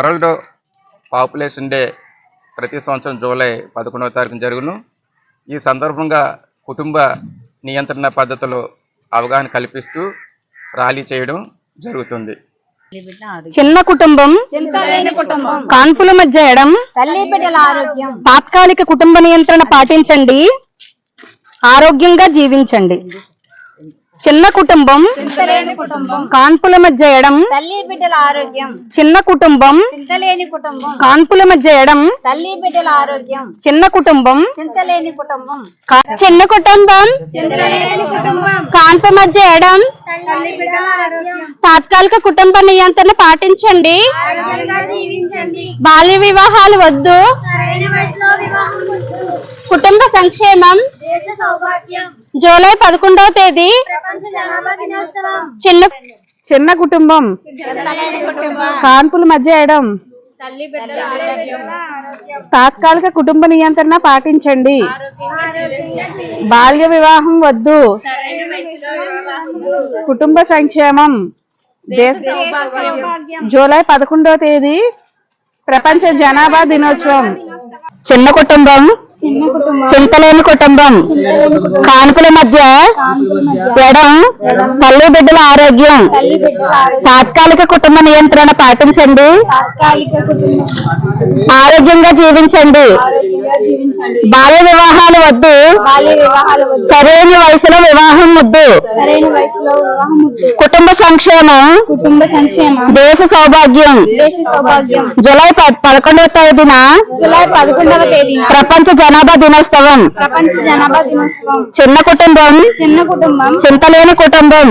World population day ప్రతి సంవత్సరం July 11వ తారీఖున జరుగును. ఈ సందర్భంగా కుటుంబ నియంత్రణ పద్ధతులు అవగాహన కల్పిస్తూ ర్యాలీ చేయడం జరుగుతుంది. చిన్న కుటుంబం కాన్పుల మధ్య ఎడం తాత్కాలిక కుటుంబ నియంత్రణ పాటించండి, ఆరోగ్యంగా జీవించండి. చిన్న కుటుంబం కాన్పుల మధ్య ఎడం తల్లి బిడ్డల ఆరోగ్యం. చిన్న కుటుంబం చింతలేని కుటుంబం కాన్పుల మధ్య ఎడం తల్లి బిడ్డల ఆరోగ్యం. చిన్న కుటుంబం చింతలేని కుటుంబం చిన్న కుటుంబం చింతలేని కుటుంబం కాన్పు మధ్య ఎడం తల్లి బిడ్డల ఆరోగ్యం. తాత్కాలిక కుటుంబ నియంత్రణ పాటించండి, ఆరోగ్యంగా జీవించండి. బాల్య వివాహాలు వద్దు, సరైన వయసులో వివాహం వద్దు. కుటుంబ సంక్షేమం. దేశ సౌభాగ్యం. జూలై 11వ తేదీ ప్రపంచ జనాభా దినోత్సవం. చిన్న కుటుంబం చింతలేని కుటుంబం కాన్పుల మధ్య ఎడం తల్లి బిడ్డల ఆరోగ్యం. తాత్కాలిక కుటుంబ నియంత్రణ పాటించండి, బాల్య వివాహం వద్దు, సరైన వయసులో వివాహం వద్దు. కుటుంబ సంక్షేమం. జూలై 11వ తేదీ ప్రపంచ జనాభా దినోత్సవం. చిన్న కుటుంబం చింతలేని కుటుంబం కాన్పుల మధ్య ఎడం తల్లి బిడ్డల ఆరోగ్యం. తాత్కాలిక కుటుంబ నియంత్రణ పాటించండి, ఆరోగ్యంగా జీవించండి. బాల్య వివాహాలు వద్దు, సరైన వయసులో వివాహం వద్దు. కుటుంబ సంక్షేమం. దేశ సౌభాగ్యం. జూలై 11వ తేదీన ప్రపంచ జనాభా దినోత్సవం. చిన్న కుటుంబం చింతలేని కుటుంబం.